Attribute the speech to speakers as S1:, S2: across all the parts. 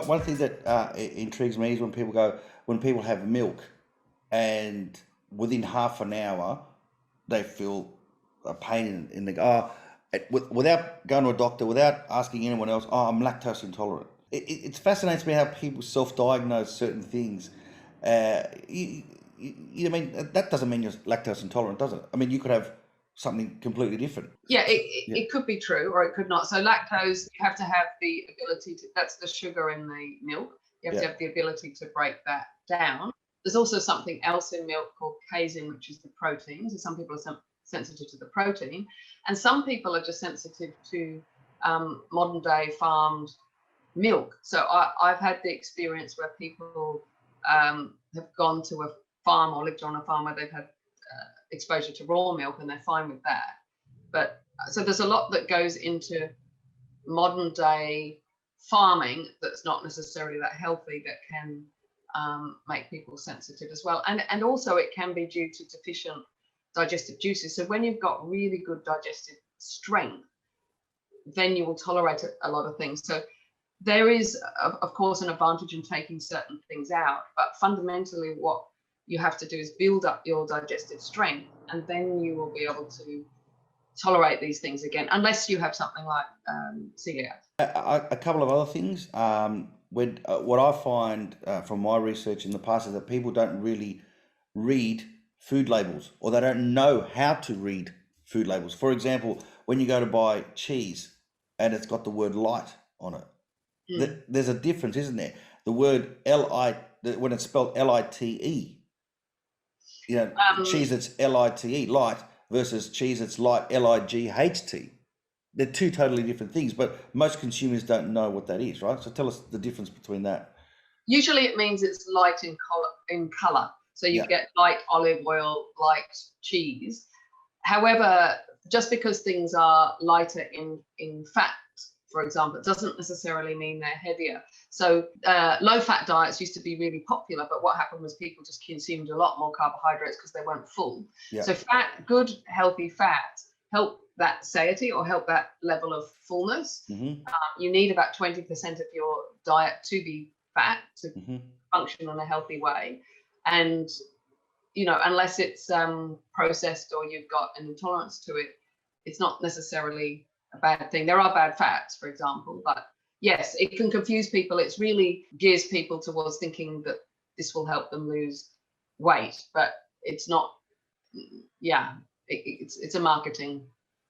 S1: one thing that intrigues me is when people have milk and within half an hour they feel a pain in the without going to a doctor, without asking anyone else. Oh, I'm lactose intolerant. It fascinates me how people self-diagnose certain things. I mean, that doesn't mean you're lactose intolerant, does it? I mean, you could have something completely different.
S2: Yeah,
S1: Yeah.
S2: it could be true or it could not. So lactose, you have to have the ability to, that's the sugar in the milk. You have to
S1: Yeah.
S2: have the ability to break that down. There's also something else in milk called casein, which is the protein. So some people are sensitive to the protein, and some people are just sensitive to modern day farmed milk. So I've had the experience where people have gone to a farm or lived on a farm where they've had exposure to raw milk and they're fine with that. But so there's a lot that goes into modern day farming that's not necessarily that healthy that can make people sensitive as well. And also it can be due to deficient digestive juices. So when you've got really good digestive strength, then you will tolerate a lot of things. So there is, of course, an advantage in taking certain things out, but fundamentally what you have to do is build up your digestive strength, and then you will be able to tolerate these things again, unless you have something like celiac.
S1: A couple of other things. What I find from my research in the past is that people don't really read food labels, or they don't know how to read food labels. For example, when you go to buy cheese and it's got the word light on it, there's a difference, isn't there? The word when it's spelled LITE, cheese that's LITE, light, versus cheese that's light, LIGHT. They're two totally different things, but most consumers don't know what that is, right? So tell us the difference between that.
S2: Usually it means it's light in color. So you get light olive oil, light cheese. However, just because things are lighter in fat, for example, it doesn't necessarily mean they're heavier. So low-fat diets used to be really popular, but what happened was people just consumed a lot more carbohydrates because they weren't full.
S1: Yeah.
S2: So good, healthy fats help that satiety or help that level of fullness.
S1: Mm-hmm.
S2: You need about 20% of your diet to be fat to function in a healthy way. And, unless it's processed or you've got an intolerance to it, it's not necessarily a bad thing. There are bad fats, for example, but yes, it can confuse people. It's really gears people towards thinking that this will help them lose weight, but it's not. Yeah, it's a marketing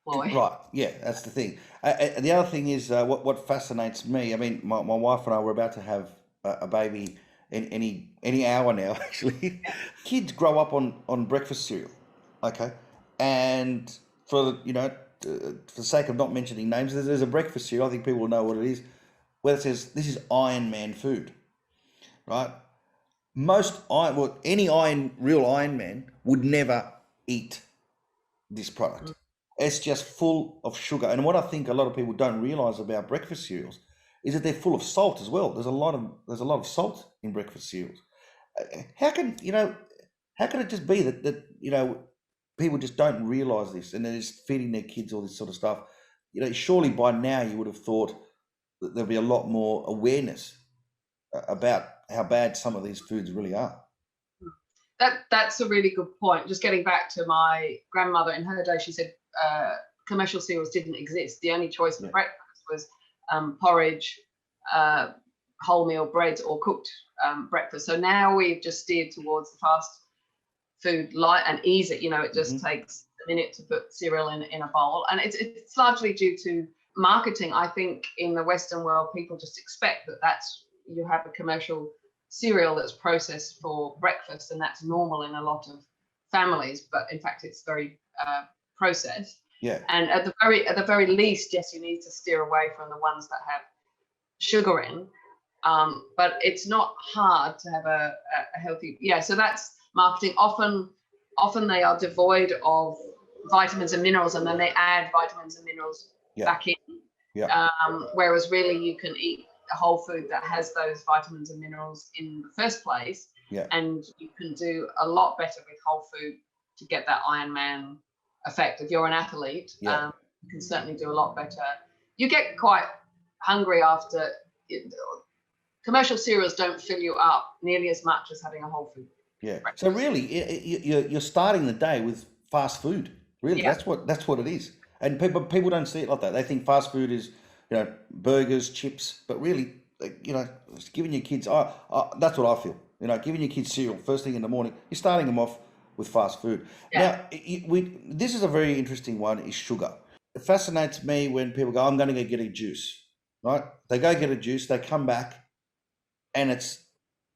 S2: ploy.
S1: Right. Yeah, that's the thing. The other thing is what fascinates me. I mean, my wife and I were about to have a baby in any hour now. Actually, kids grow up on breakfast cereal. Okay, and for the sake of not mentioning names, there's a breakfast cereal. I think people will know what it is, where it says this is Iron Man food, right? Any real Iron Man would never eat this product. It's just full of sugar. And what I think a lot of people don't realize about breakfast cereals is that they're full of salt as well. There's a lot of salt in breakfast cereals. How can it just be that people just don't realize this, and they're just feeding their kids all this sort of stuff? Surely by now you would have thought that there'd be a lot more awareness about how bad some of these foods really are.
S2: That's a really good point. Just getting back to my grandmother, in her day, she said commercial cereals didn't exist. The only choice for breakfast was porridge, wholemeal breads, or cooked breakfast. So now we've just steered towards the fast food, light and easy. It just takes a minute to put cereal in a bowl, and it's largely due to marketing. I think in the Western world, people just expect that you have a commercial cereal that's processed for breakfast, and that's normal in a lot of families, but in fact it's very processed.
S1: Yeah.
S2: And at the very least, yes, you need to steer away from the ones that have sugar in, but it's not hard to have a healthy. So that's marketing. Often they are devoid of vitamins and minerals, and then they add vitamins and minerals back in. Whereas really you can eat a whole food that has those vitamins and minerals in the first place, and you can do a lot better with whole food to get that Iron Man effect. If you're an athlete, you can certainly do a lot better. You get quite hungry after commercial cereals don't fill you up nearly as much as having a whole food
S1: Yeah.
S2: breakfast.
S1: So really, you're starting the day with fast food. Really,
S2: Yeah.
S1: that's what it is. And people don't see it like that. They think fast food is, burgers, chips. But really, it's giving your kids. That's what I feel. Giving your kids cereal first thing in the morning. You're starting them off with fast food.
S2: Yeah.
S1: Now, this is a very interesting one. Is sugar. It fascinates me when people go, "I'm going to go get a juice." Right? They go get a juice. They come back, and it's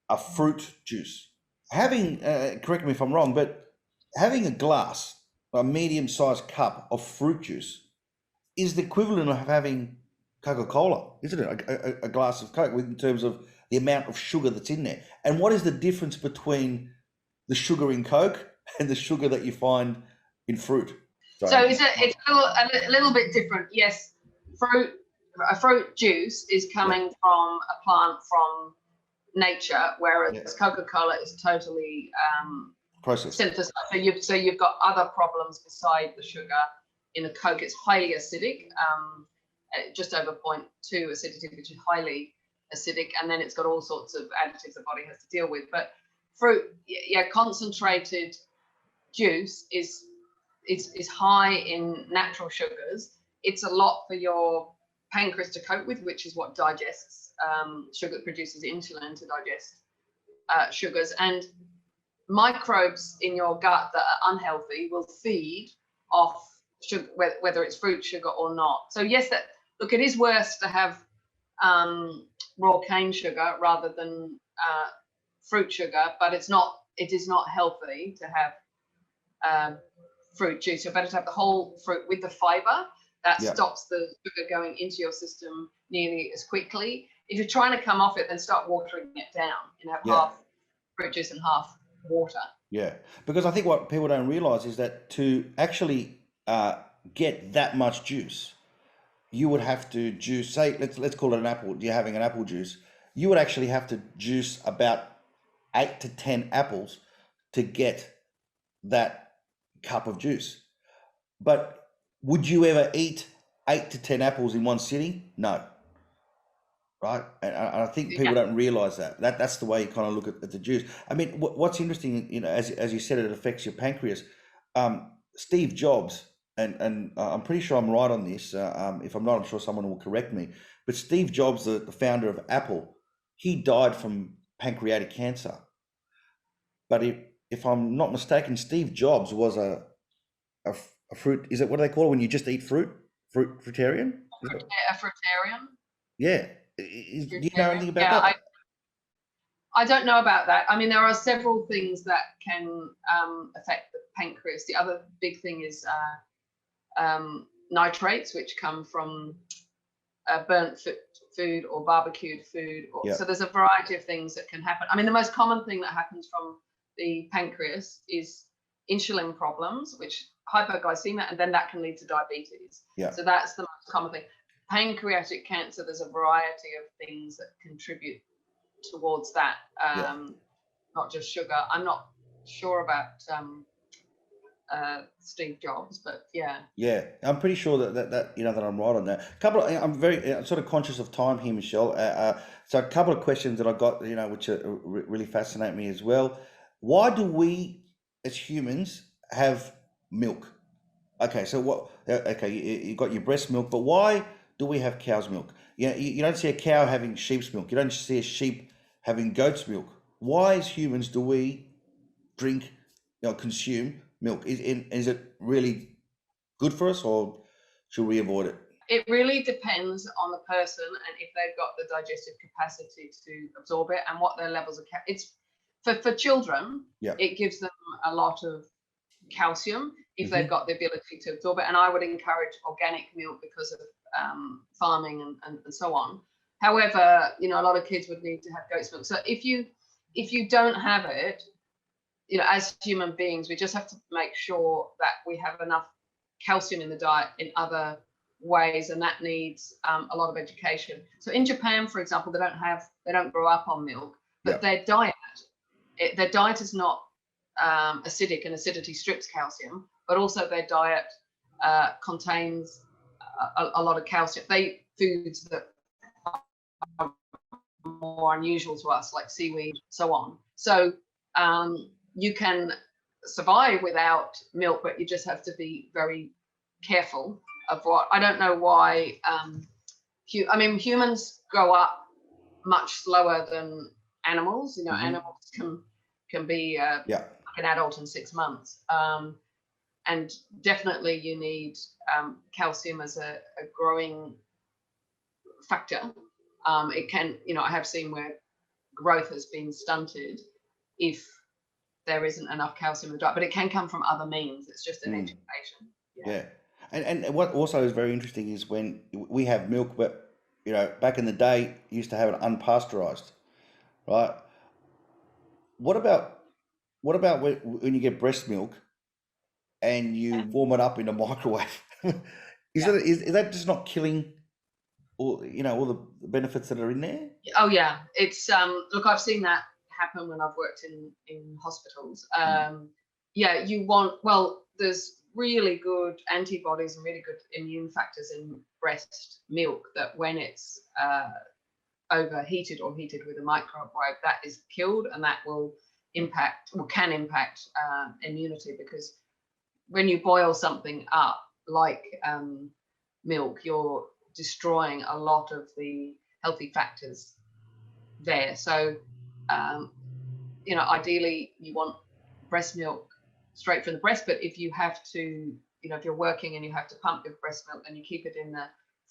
S1: a fruit juice. Having, correct me if I'm wrong, but having a glass, a medium-sized cup of fruit juice, is the equivalent of having Coca-Cola, isn't it? A glass of Coke, in terms of the amount of sugar that's in there. And what is the difference between the sugar in Coke and the sugar that you find in fruit?
S2: So it's a little bit different. Yes, a fruit juice is coming from a plant from nature, whereas Coca-Cola is totally
S1: processed.
S2: synthesized. So you've got other problems beside the sugar. In a Coke, it's highly acidic, just over 0.2 acidity, which is highly acidic, and then it's got all sorts of additives the body has to deal with. But fruit, concentrated juice is high in natural sugars. It's a lot for your pancreas to cope with, which is what digests sugar, produces insulin to digest sugars. And microbes in your gut that are unhealthy will feed off sugar, whether it's fruit sugar or not. So yes, it is worse to have raw cane sugar rather than fruit sugar, but it is not healthy to have fruit juice. You're better to have the whole fruit with the fiber. That stops the sugar going into your system nearly as quickly. If you're trying to come off it, then start watering it down and have half fruit juice and half water.
S1: Yeah, because I think what people don't realize is that to actually get that much juice, you would have to juice, say, let's call it an apple. You're having an apple juice. You would actually have to juice about 8 to 10 apples to get that cup of juice. But would you ever eat 8 to 10 apples in one sitting? No. Right, and I think people don't realize that's the way you kind of look at the juice. I mean, what's interesting, as you said, it affects your pancreas. Steve Jobs, and I'm pretty sure I'm right on this. If I'm not, I'm sure someone will correct me. But Steve Jobs, the founder of Apple, he died from pancreatic cancer. But if I'm not mistaken, Steve Jobs was a fruit. Is it, what do they call it when you just eat fruit? Fruitarian?
S2: A fruitarian.
S1: Yeah. Do you know anything about that?
S2: I don't know about that. I mean, there are several things that can affect the pancreas. The other big thing is nitrates, which come from burnt food or barbecued food. So there's a variety of things that can happen. I mean, the most common thing that happens from the pancreas is insulin problems, which hypoglycemia, and then that can lead to diabetes. So that's the most common thing. Pancreatic cancer, there's a variety of things that contribute towards that, not just sugar. I'm not sure about Steve Jobs, but yeah,
S1: I'm pretty sure that that I'm right on that. I'm very sort of conscious of time here, Michelle. So a couple of questions that I got, which really fascinate me as well. Why do we as humans have milk? Okay, so what? Okay, you got your breast milk, but why do we have cow's milk? You don't see a cow having sheep's milk. You don't see a sheep having goat's milk. Why, as humans, do we drink, consume milk? Is it really good for us, or should we avoid it?
S2: It really depends on the person and if they've got the digestive capacity to absorb it and what their levels of it's for children. It gives them a lot of calcium if they've got the ability to absorb it, and I would encourage organic milk because of farming and so on. However, a lot of kids would need to have goat's milk. So if you don't have it, as human beings, we just have to make sure that we have enough calcium in the diet in other ways, and that needs a lot of education. So in Japan, for example, they don't grow up on milk, but their diet is not acidic, and acidity strips calcium, but also their diet contains a lot of calcium. Foods that are more unusual to us, like seaweed, so on. So you can survive without milk, but you just have to be very careful of what. I don't know why. I mean, humans grow up much slower than animals. You know, animals can be
S1: Yeah.
S2: an adult in 6 months. And definitely you need calcium as a growing factor. It can, you know, I have seen where growth has been stunted if there isn't enough calcium in the diet, but it can come from other means. It's just an education.
S1: Yeah. And what also is very interesting is when we have milk, but you know, back in the day, you used to have it unpasteurized, right? What about when you get breast milk and you warm it up in a microwave? Is that just not killing all, you know, all the benefits that are in there?
S2: Oh yeah, it's look, I've seen that happen when I've worked in hospitals. Yeah, you want, well, there's really good antibodies and really good immune factors in breast milk that when it's overheated or heated with a microwave, that is killed, and that will impact, or can impact, immunity, because when you boil something up like milk, you're destroying a lot of the healthy factors there. So you know, ideally you want breast milk straight from the breast, but if you have to, you know, if you're working and you have to pump your breast milk, then you keep it in the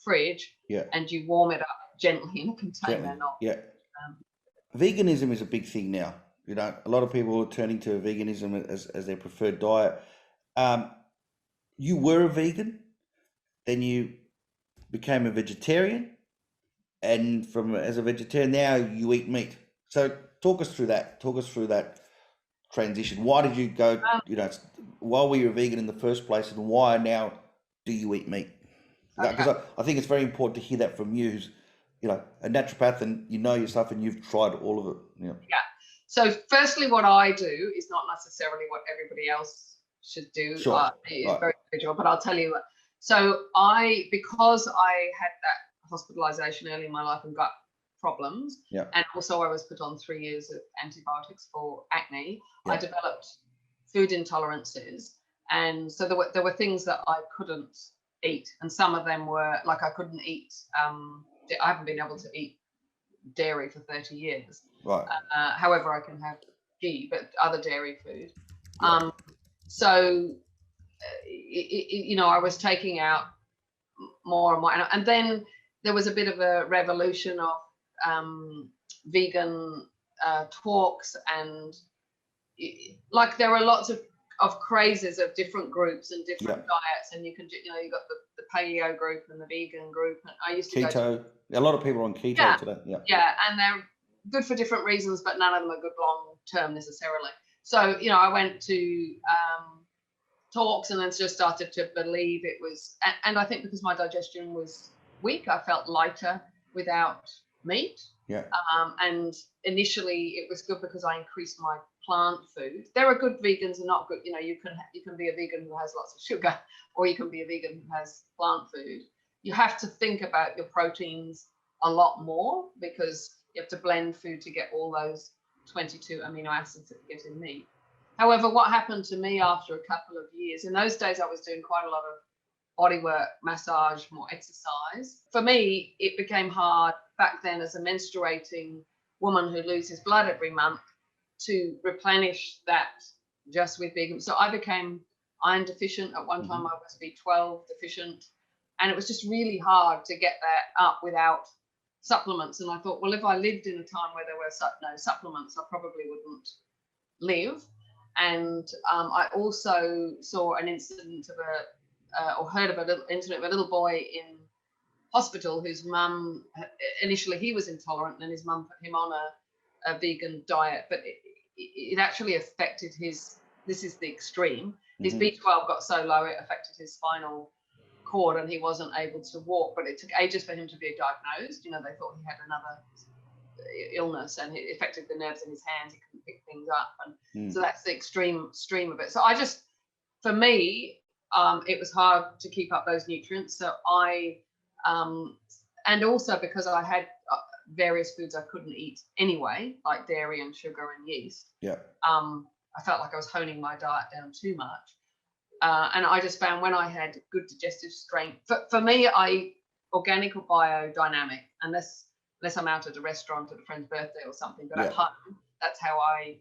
S2: fridge and you warm it up gently in a container.
S1: Veganism is a big thing now. You know, a lot of people are turning to veganism as their preferred diet. You were a vegan, then you became a vegetarian, and from as a vegetarian now you eat meat. So talk us through that. Talk us through that transition. Why did you go? You know, why were you a vegan in the first place, and why now do you eat meat? Because I think it's very important to hear that from you, who's, you know, a naturopath, and you know your stuff, and you've tried all of it.
S2: Yeah. So firstly, what I do is not necessarily what everybody else should do.
S1: Sure.
S2: It's very individual, but I'll tell you. So because I had that hospitalization early in my life and gut problems, and also I was put on 3 years of antibiotics for acne, I developed food intolerances, and so there were things that I couldn't eat, and some of them were like I couldn't eat. I haven't been able to eat dairy for 30 years.
S1: Right.
S2: However, I can have ghee, but other dairy food. So, you know, I was taking out more and more, and then there was a bit of a revolution of vegan talks, and like there were lots of crazes of different groups and different diets, and you can, you know, you got the paleo group and the vegan group, and I used to
S1: keto. A lot of people are on keto today.
S2: Yeah, and they're good for different reasons, but none of them are good long term necessarily. So, you know, I went to talks and then just started to believe it was, and I think because my digestion was weak, I felt lighter without meat. And initially it was good because I increased my plant food. There are good vegans and not good. You know, you can be a vegan who has lots of sugar, or you can be a vegan who has plant food. You have to think about your proteins a lot more, because you have to blend food to get all those 22 amino acids that you get in meat. However, what happened to me after a couple of years, in those days I was doing quite a lot of body work, massage, more exercise. For me, it became hard back then as a menstruating woman who loses blood every month to replenish that just with vegan. So I became iron deficient. At one time I was B12 deficient, and it was just really hard to get that up without supplements. And I thought, well, if I lived in a time where there were no supplements, I probably wouldn't live. And I also saw an incident of or heard of an incident of a little boy in hospital whose mum, initially he was intolerant, and his mum put him on a vegan diet, but it actually affected his, this is the extreme, his B12 got so low it affected his spinal cord, and he wasn't able to walk, but it took ages for him to be diagnosed. You know, they thought he had another illness, and it affected the nerves in his hands, he couldn't pick things up, and so that's the extreme of it. So I just, for me, it was hard to keep up those nutrients. So I and also because I had various foods I couldn't eat anyway, like dairy and sugar and yeast.
S1: Yeah.
S2: I felt like I was honing my diet down too much. And I just found when I had good digestive strength, for me, I eat organic or biodynamic, unless I'm out at a restaurant at a friend's birthday or something. But at home, that's how I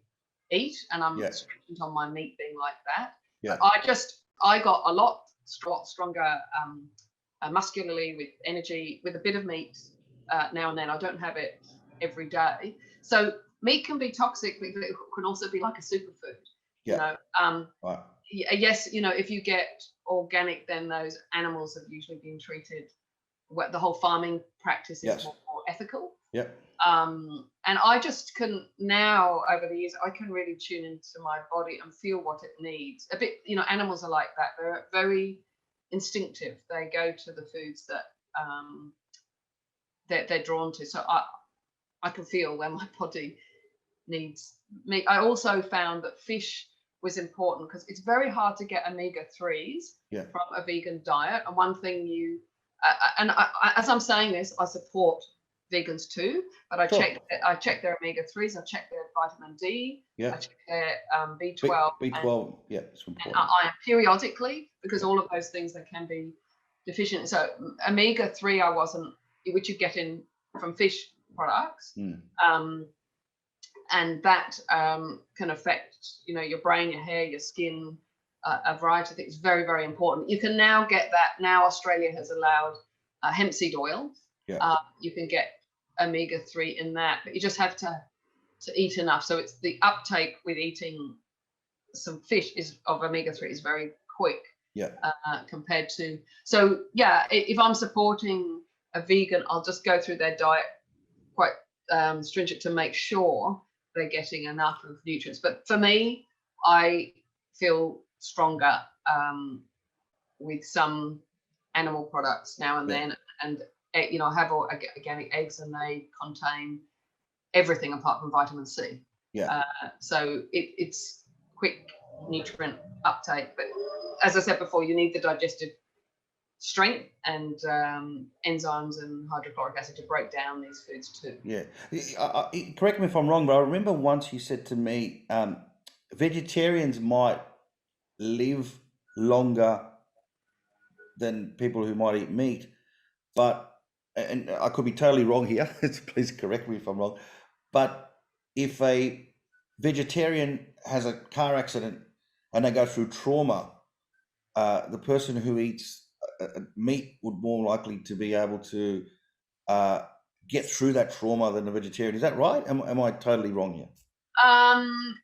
S2: eat, and I'm stringent on my meat being like that.
S1: Yeah.
S2: But I got a lot stronger muscularly, with energy, with a bit of meat now and then. I don't have it every day. So meat can be toxic, but it can also be like a superfood.
S1: Yeah.
S2: Right. Yes, if you get organic, then those animals have usually been treated. The whole farming practice is more ethical.
S1: Yeah.
S2: And I just can now, over the years, I can really tune into my body and feel what it needs. A bit, animals are like that. They're very instinctive. They go to the foods that they're drawn to. So I can feel when my body needs meat. I also found that fish was important because it's very hard to get omega-3s from a vegan diet. And one thing as I'm saying this, I support vegans too, but I check their omega-3s, I check their vitamin D, I check their B12.
S1: B12, it's important.
S2: And iron periodically, because all of those things that can be deficient. So omega-3 which you get in from fish products. And that can affect, your brain, your hair, your skin, a variety of things. Very, very important. You can now get that. Now Australia has allowed hemp seed oil. Yeah. You can get omega-3 in that, but you just have to eat enough. So it's the uptake with eating some fish of omega-3 is very quick. Yeah. Compared to, if I'm supporting a vegan, I'll just go through their diet quite stringent to make sure they're getting enough of nutrients. But for me, I feel stronger with some animal products now and then, and I have organic eggs, and they contain everything apart from vitamin C. Yeah. So it's quick nutrient uptake, but as I said before, you need the digestive strength and enzymes and hydrochloric acid to break down these foods too.
S1: Yeah. Correct me if I'm wrong, but I remember once you said to me, vegetarians might live longer than people who might eat meat, but, and I could be totally wrong here, please correct me if I'm wrong, but if a vegetarian has a car accident and they go through trauma, the person who eats meat would more likely to be able to get through that trauma than a vegetarian. Is that right? Am I totally wrong here?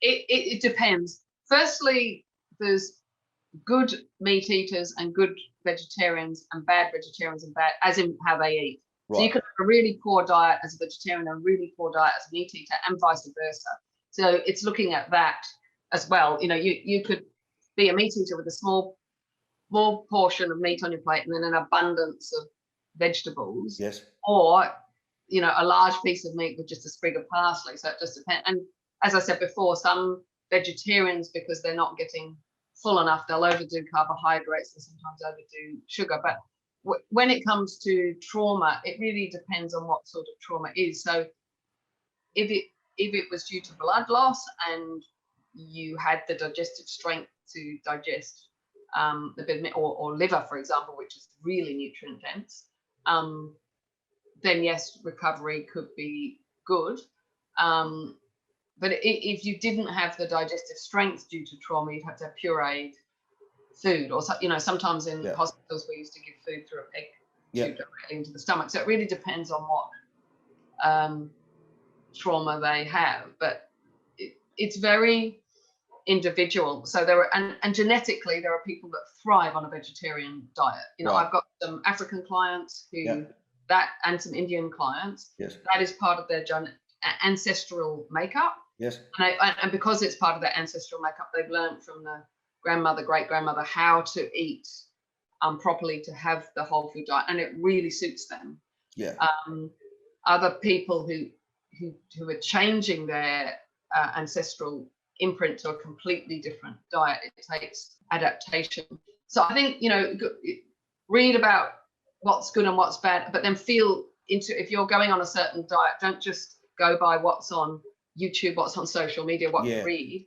S2: It depends. Firstly, there's good meat eaters and good vegetarians, and bad vegetarians and bad, as in how they eat. Right. So you could have a really poor diet as a vegetarian and a really poor diet as a meat eater, and vice versa. So it's looking at that as well. You could be a meat eater with a small portion of meat on your plate and then an abundance of vegetables.
S1: Yes.
S2: Or, a large piece of meat with just a sprig of parsley. So it just depends. And as I said before, some vegetarians, because they're not getting full enough, they'll overdo carbohydrates and sometimes overdo sugar. But when it comes to trauma, it really depends on what sort of trauma it is. So if it was due to blood loss and you had the digestive strength to digest a bit of meat, or liver, for example, which is really nutrient dense, then yes, recovery could be good. But if you didn't have the digestive strength due to trauma, you'd have to have pureed food, or sometimes in hospitals we used to give food through a peg tube directly into the stomach. So it really depends on what trauma they have, but it's very individual. So there are, and genetically there are people that thrive on a vegetarian diet. I've got some African clients who and some Indian clients. Yes. That is part of their ancestral makeup.
S1: Yes.
S2: And because it's part of their ancestral makeup, they've learned from the grandmother, great grandmother, how to eat properly, to have the whole food diet, and it really suits them.
S1: Yeah.
S2: Other people who are changing their ancestral imprint to a completely different diet, it takes adaptation. So I think read about what's good and what's bad, but then feel if you're going on a certain diet, don't just go by what's on YouTube, what's on social media, what you read.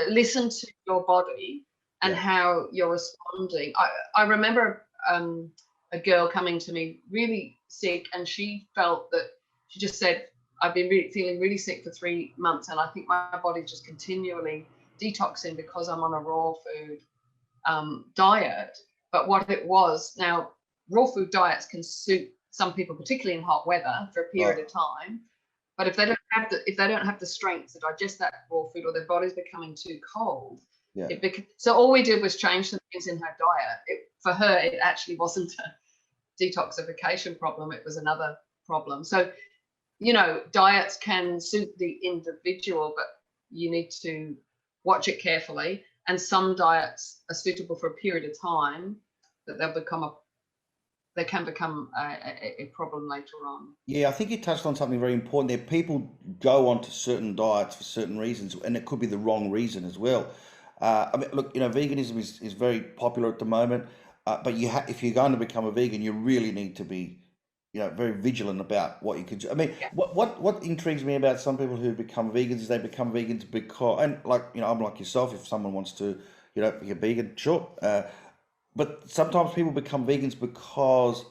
S2: Listen to your body and how you're responding. I remember a girl coming to me really sick, and she felt that she just said, I've been feeling really sick for 3 months, and I think my body's just continually detoxing because I'm on a raw food diet. But what it was, now raw food diets can suit some people, particularly in hot weather, for a period of time. But if they don't have the strength to digest that raw food, or their body's becoming too cold, so all we did was change some things in her diet. For her, it actually wasn't a detoxification problem; it was another problem. So, diets can suit the individual, but you need to watch it carefully. And some diets are suitable for a period of time, that they can become a problem later on.
S1: Yeah, I think you touched on something very important there. People go onto certain diets for certain reasons, and it could be the wrong reason as well. I mean, look, veganism is very popular at the moment, but if you're going to become a vegan, you really need to be, very vigilant about what you consume. I mean, what intrigues me about some people who become vegans is they become vegans because, and I'm like yourself. If someone wants to, be a vegan, sure. But sometimes people become vegans because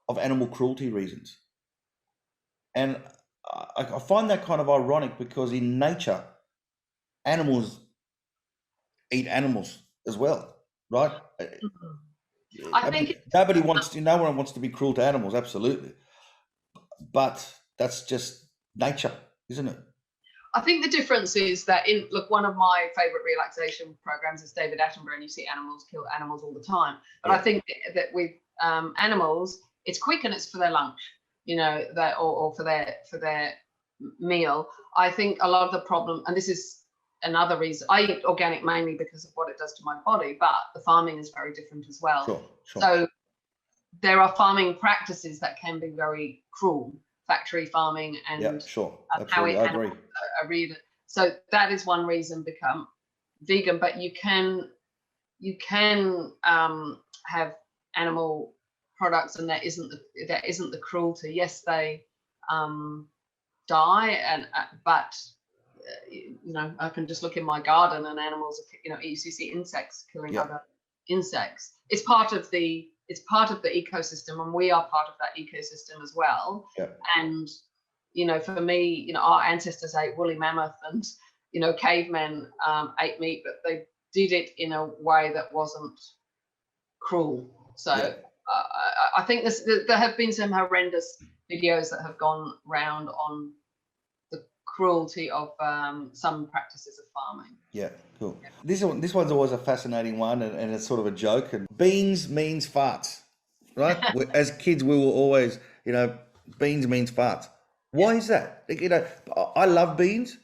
S1: of animal cruelty reasons. And I find that kind of ironic, because in nature, animals eat animals as well, right?
S2: I think
S1: no one wants to be cruel to animals, absolutely. But that's just nature, isn't it?
S2: I think the difference is that one of my favorite relaxation programs is David Attenborough, and you see animals kill animals all the time. But I think that with animals, it's quick and it's for their lunch, or for their meal. I think a lot of the problem, and this is another reason, I eat organic mainly because of what it does to my body, but the farming is very different as well.
S1: Sure.
S2: So there are farming practices that can be very cruel, factory farming, and
S1: sure.
S2: how
S1: Absolutely. I agree.
S2: So that is one reason become vegan. But you can have animal products, and that isn't the cruelty. Yes, they die, and but I can just look in my garden, and animals, you see insects killing other insects. It's part of the ecosystem, and we are part of that ecosystem as well. And for me, our ancestors ate woolly mammoth, and cavemen ate meat, but they did it in a way that wasn't cruel. So I think there have been some horrendous videos that have gone round on the cruelty of some practices of farming.
S1: Yeah, cool. This one's always a fascinating one, and it's sort of a joke. And beans means farts, right? As kids, we were always, beans means farts. Why is that? I love beans,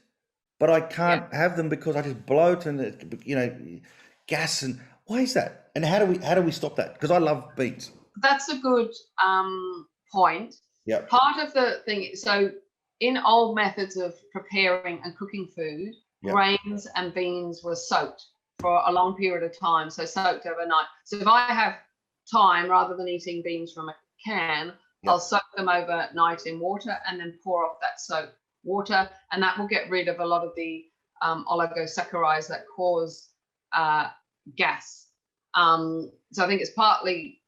S1: but I can't have them because I just bloat and gas. And why is that? And how do we stop that? Because I love beans.
S2: That's a good point.
S1: Yeah.
S2: Part of the thing, so in old methods of preparing and cooking food, grains and beans were soaked for a long period of time, so soaked overnight. So if I have time, rather than eating beans from a can, I'll soak them overnight in water and then pour off that soaked water, and that will get rid of a lot of the oligosaccharides that cause gas. So I think it's partly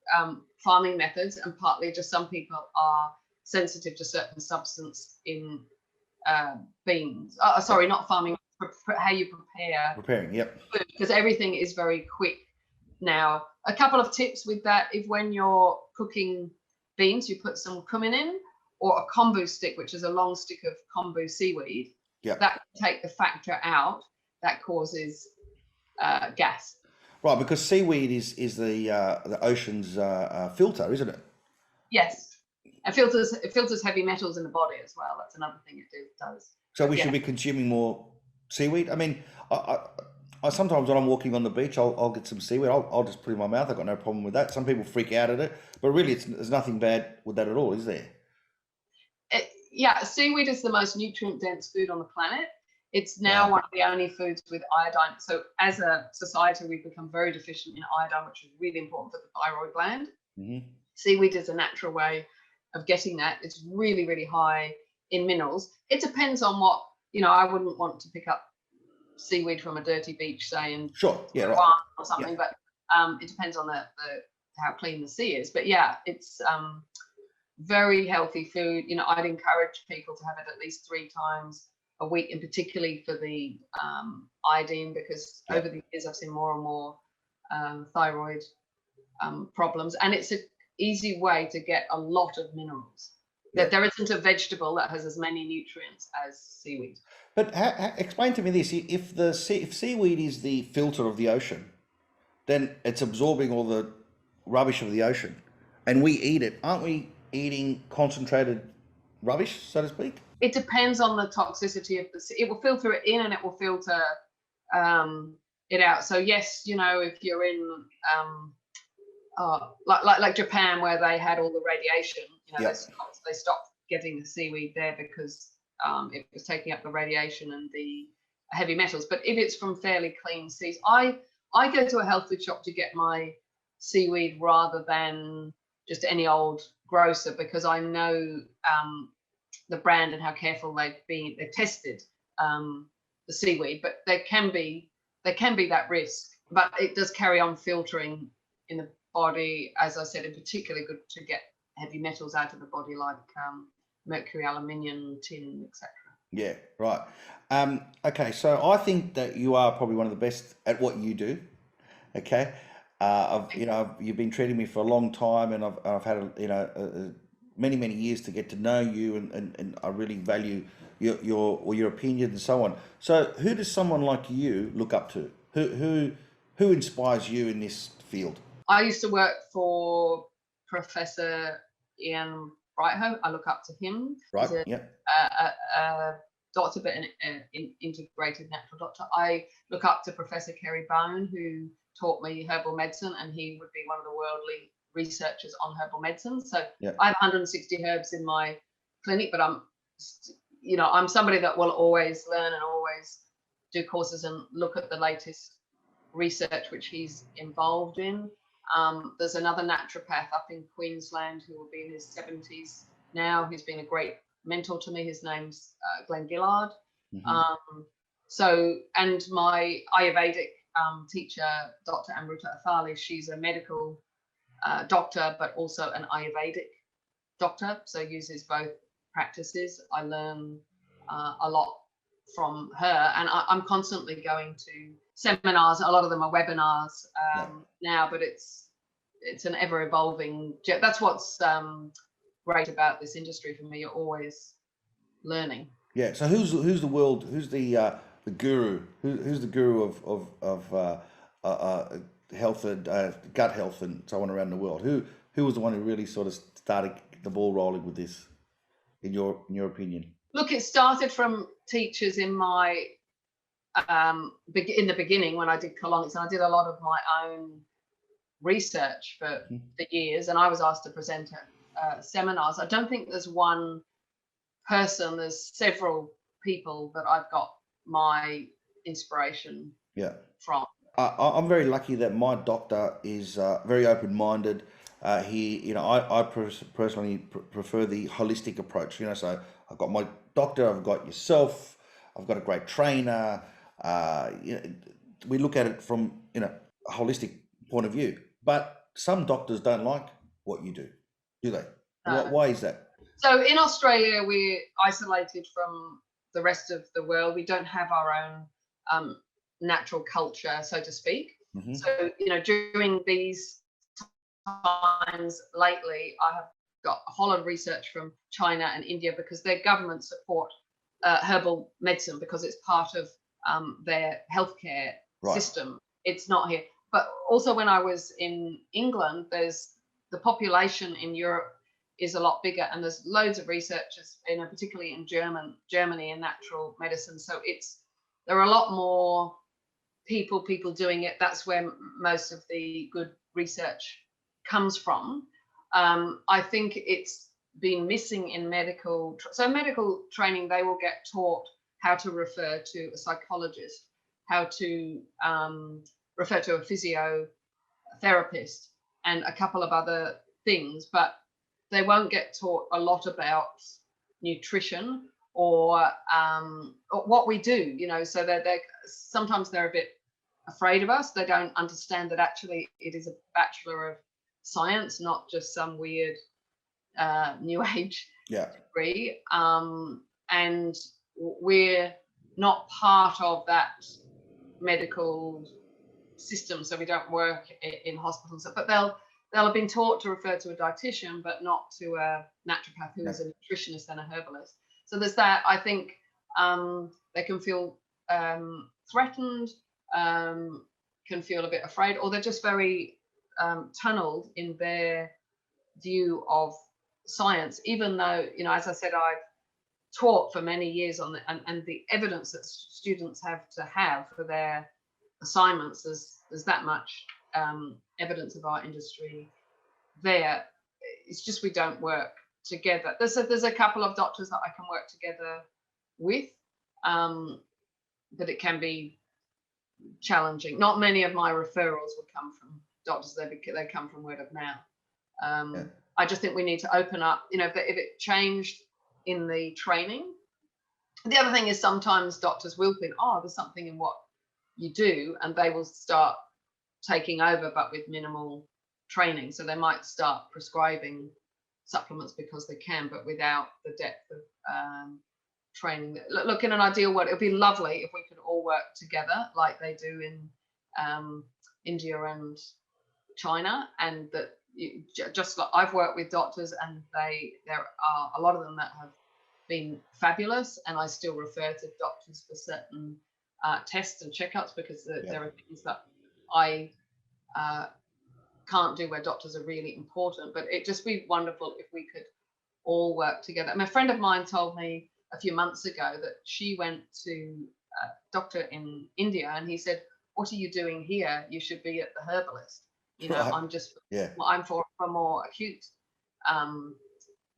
S2: farming methods, and partly just some people are sensitive to certain substance in beans. Sorry, not farming, how you
S1: preparing
S2: food, because everything is very quick now. A couple of tips with that: if when you're cooking beans, you put some cumin in, or a kombu stick, which is a long stick of kombu seaweed, that can take the factor out that causes gas.
S1: Right, because seaweed is the ocean's filter, isn't it?
S2: Yes. It filters heavy metals in the body as well. That's another thing it does.
S1: So we should be consuming more seaweed. I mean, I sometimes when I'm walking on the beach, I'll get some seaweed. I'll just put it in my mouth. I've got no problem with that. Some people freak out at it, but really, there's nothing bad with that at all, is there?
S2: Seaweed is the most nutrient-dense food on the planet. It's now one of the only foods with iodine. So as a society, we've become very deficient in iodine, which is really important for the thyroid gland.
S1: Mm-hmm.
S2: Seaweed is a natural way of getting that. It's really, really high in minerals. It depends on what, I wouldn't want to pick up seaweed from a dirty beach, say in
S1: Sure. Yeah. Right.
S2: Taiwan or
S1: Yeah.
S2: something, but it depends on the how clean the sea is. But yeah, it's very healthy food. I'd encourage people to have it at least 3 times a week, and particularly for the iodine, because
S1: Yeah.
S2: over the years I've seen more and more thyroid problems, and it's an easy way to get a lot of minerals.
S1: Yeah.
S2: There isn't a vegetable that has as many nutrients as seaweed.
S1: But explain to me this: if seaweed is the filter of the ocean, then it's absorbing all the rubbish of the ocean, and we eat it. Aren't we eating concentrated rubbish, so to speak?
S2: It depends on the toxicity of the sea. It will filter it in, and it will filter it out. So yes, if you're in like Japan, where they had all the radiation,
S1: Yeah.
S2: they stopped getting the seaweed there because it was taking up the radiation and the heavy metals. But if it's from fairly clean seas, I go to a health food shop to get my seaweed rather than just any old grocer, because I know the brand and how careful they've tested the seaweed. But there can be that risk, but it does carry on filtering in the body, as I said. In particular, good to get heavy metals out of the body, like mercury, aluminium, tin, etc.
S1: Yeah, right. Okay, so I think that you are probably one of the best at what you do. Okay, you've been treating me for a long time, and I've had many years to get to know you, and I really value your opinion and so on. So, who does someone like you look up to? Who inspires you in this field?
S2: I used to work for Professor Ian Brightho. I look up to him.
S1: Right.
S2: He's
S1: Yeah.
S2: a doctor, but an integrated natural doctor. I look up to Professor Kerry Bone, who taught me herbal medicine, and he would be one of the worldly researchers on herbal medicine. So
S1: Yeah.
S2: I have 160 herbs in my clinic, but I'm somebody that will always learn and always do courses and look at the latest research which he's involved in. There's another naturopath up in Queensland who will be in his 70s now. He's been a great mentor to me. His name's Glenn Gillard. And my Ayurvedic teacher, Dr. Amruta Athali, she's a medical doctor, but also an Ayurvedic doctor, so uses both practices. I learn a lot from her, and I'm constantly going to seminars. A lot of them are webinars now, but it's an ever evolving. That's what's great about this industry for me. You're always learning.
S1: Yeah. So who's the guru? Who's the guru of health and gut health and so on around the world? Who was the one who really sort of started the ball rolling with this, in your opinion?
S2: Look, it started from teachers in my in the beginning when I did colonics, and I did a lot of my own research for years, and I was asked to present at seminars. I don't think there's one person. There's several people that I've got my inspiration from.
S1: I'm very lucky that my doctor is very open-minded. I personally prefer the holistic approach. So I've got my doctor, I've got yourself, I've got a great trainer. We look at it from a holistic point of view. But some doctors don't like what you do they? Why is that?
S2: So in Australia, we're isolated from the rest of the world. We don't have our own natural culture, so to speak. So, during these times lately, I have got a whole lot of research from China and India, because their government support herbal medicine because it's part of their healthcare system. It's not here. But also when I was in England, there's the population in Europe is a lot bigger, and there's loads of researchers, particularly in Germany in natural medicine. So there are a lot more people doing it. That's where most of the good research comes from. I think it's been missing in medical training. They will get taught how to refer to a psychologist, how to refer to a physiotherapist, and a couple of other things, but they won't get taught a lot about nutrition or what we do, you know, so that they sometimes they're a bit afraid of us. They don't understand that actually it is a Bachelor of Science, not just some weird new age degree. And we're not part of that medical system, so we don't work in hospitals, but they'll have been taught to refer to a dietitian, but not to a naturopath who is a nutritionist and a herbalist. So there's that. I think they can feel threatened, can feel a bit afraid, or they're just very tunneled in their view of science, even though, you know, as I said, I've taught for many years on and the evidence that students have for their assignments, there's that much evidence of our industry there. It's just we don't work together. There's a couple of doctors that I can work together with, but it can be challenging. Not many of my referrals would come from doctors. They come from word of mouth. I just think we need to open up, you know, if it changed in the training. The other thing is sometimes doctors will think, oh, there's something in what you do, and they will start taking over, but with minimal training. So they might start prescribing supplements because they can, but without the depth of training. Look, in an ideal world, it would be lovely if we could all work together like they do in India and China, and that just like I've worked with doctors, and there are a lot of them that have been fabulous, and I still refer to doctors for certain tests and checkups because there are things that I can't do where doctors are really important. But it'd just be wonderful if we could all work together. And a friend of mine told me a few months ago that she went to a doctor in India, and he said, "What are you doing here? You should be at the herbalist." You know, I'm just, I'm for more acute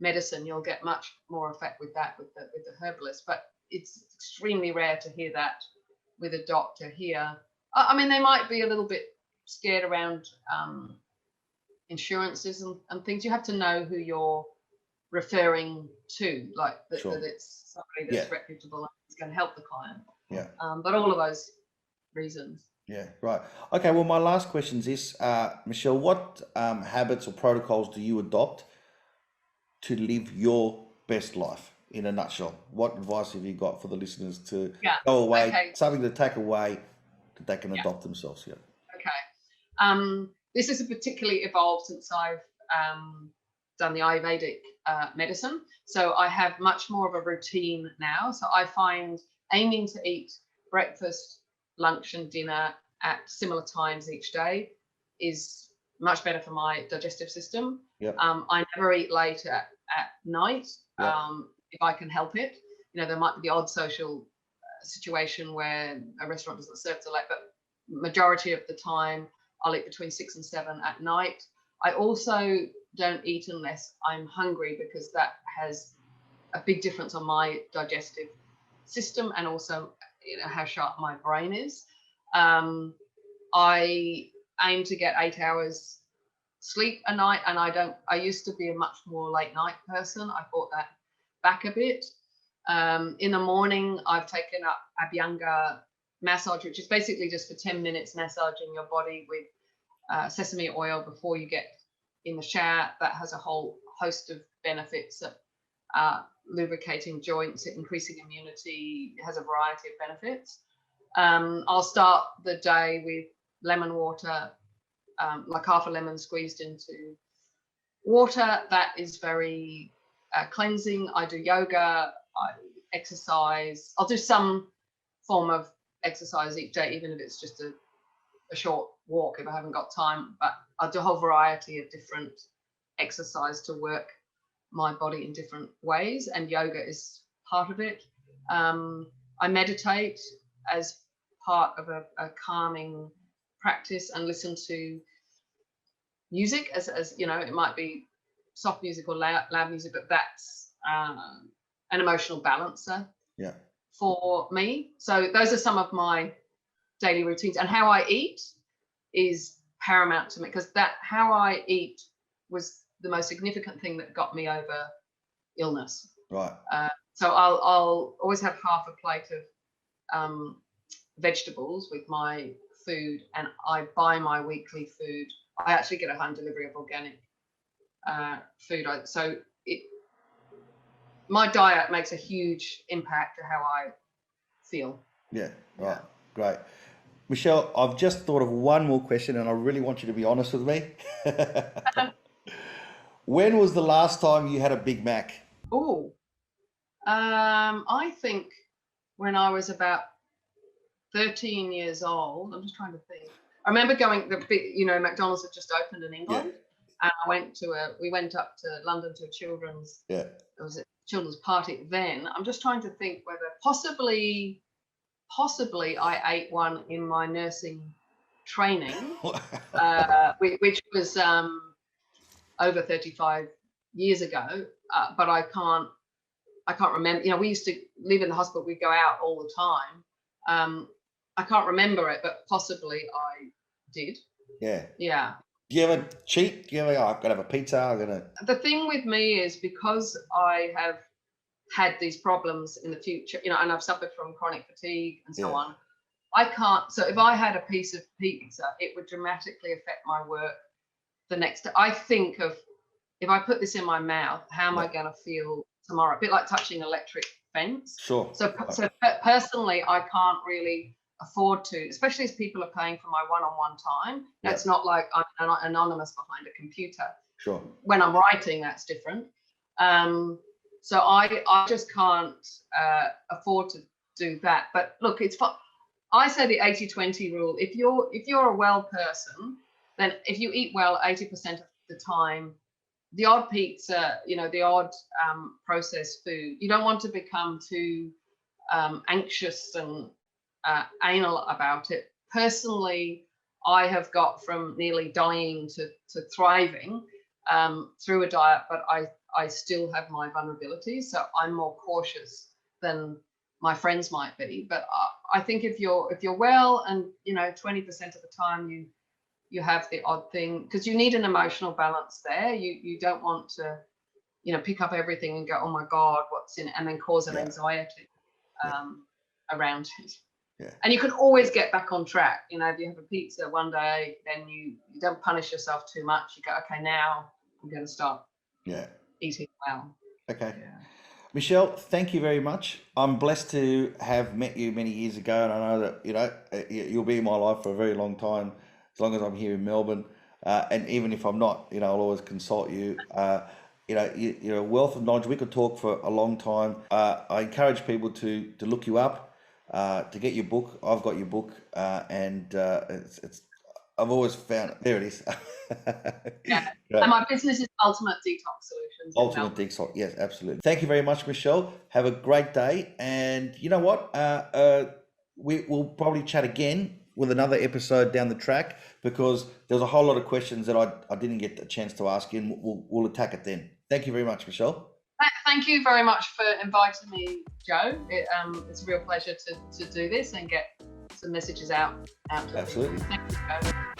S2: medicine. You'll get much more effect with that, with the herbalist. But it's extremely rare to hear that with a doctor here. I mean, they might be a little bit scared around insurances and things. You have to know who you're referring to, like that it's somebody that's reputable and it's going to help the client. But all of those reasons.
S1: Yeah, right. Okay, well, my last question is this, Michelle, what habits or protocols do you adopt to live your best life in a nutshell? What advice have you got for the listeners to go away, something to take away that they can adopt themselves?
S2: Okay. This is particularly evolved since I've done the Ayurvedic medicine. So I have much more of a routine now. So I find aiming to eat breakfast, lunch and dinner at similar times each day is much better for my digestive system. I never eat late at night if I can help it. You know, there might be the odd social situation where a restaurant doesn't serve till late, but majority of the time I'll eat between 6 and 7 at night. I also don't eat unless I'm hungry, because that has a big difference on my digestive system and also, you know, how sharp my brain is. I aim to get 8 hours sleep a night, and I used to be a much more late night person. I brought that back a bit. In the morning, I've taken up Abhyanga massage, which is basically just for 10 minutes massaging your body with sesame oil before you get in the shower. That has a whole host of benefits, lubricating joints, increasing immunity. It has a variety of benefits. I'll start the day with lemon water, like half a lemon squeezed into water. That is very cleansing. I do yoga, I exercise. I'll do some form of exercise each day, even if it's just a short walk if I haven't got time. But I'll do a whole variety of different exercise to work my body in different ways, and yoga is part of it. I meditate as part of a calming practice and listen to music, as you know, it might be soft music or loud music, but that's an emotional balancer for me. So those are some of my daily routines, and how I eat is paramount to me, because that how I eat was the most significant thing that got me over illness.
S1: Right.
S2: So I'll always have half a plate of vegetables with my food, and I buy my weekly food. I actually get a home delivery of organic food. My diet makes a huge impact to how I feel.
S1: Yeah. Right. Great. Michelle, I've just thought of one more question, and I really want you to be honest with me. When was the last time you had a Big Mac?
S2: Oh, I think when I was about 13 years old. I'm just trying to think. I remember going, McDonald's had just opened in England, and we went up to London to a children's, it was a children's party then. I'm just trying to think whether possibly I ate one in my nursing training, which was over 35 years ago, but I can't remember. We used to live in the hospital, we'd go out all the time. I can't remember it, but possibly I did.
S1: Yeah.
S2: Yeah.
S1: Do you ever cheat? Do you ever, I've got to have a pizza?
S2: The thing with me is, because I have had these problems in the future, and I've suffered from chronic fatigue and so on, I can't. So if I had a piece of pizza, it would dramatically affect my work the next day. I think of, if I put this in my mouth, how am I going to feel tomorrow? A bit like touching electric fence.
S1: Sure.
S2: So personally, I can't really afford to, especially as people are paying for my one-on-one time. It's not like I'm anonymous behind a computer.
S1: Sure.
S2: When I'm writing, that's different. So I just can't afford to do that. But look, it's fun. I say the 80-20 rule. If you're a well person, then if you eat well 80% of the time, the odd pizza, the odd processed food, you don't want to become too anxious and anal about it. Personally, I have got from nearly dying to thriving through a diet, but I still have my vulnerabilities, so I'm more cautious than my friends might be. But I think if you're well, and 20% of the time you have the odd thing, because you need an emotional balance there. You don't want to pick up everything and go, oh my God, what's in it, and then cause an anxiety around it.
S1: Yeah.
S2: And you can always get back on track. If you have a pizza one day, then you don't punish yourself too much. You go, okay, now I'm going to start eating well.
S1: Okay.
S2: Yeah.
S1: Michelle, thank you very much. I'm blessed to have met you many years ago, and I know that you'll be in my life for a very long time, as long as I'm here in Melbourne. And even if I'm not, I'll always consult you. You're a wealth of knowledge. We could talk for a long time. I encourage people to look you up, to get your book. I've got your book, and it's. I've always found there it is.
S2: Yeah. And my business is Ultimate Detox Solutions.
S1: Ultimate Detox, yes, absolutely. Thank you very much, Michelle. Have a great day, and you know what? We'll probably chat again with another episode down the track, because there's a whole lot of questions that I didn't get a chance to ask you, and we'll attack it then. Thank you very much, Michelle.
S2: Thank you very much for inviting me, Joe. It's a real pleasure to do this and get some messages out to
S1: Absolutely.
S2: people. Thank you, Joe.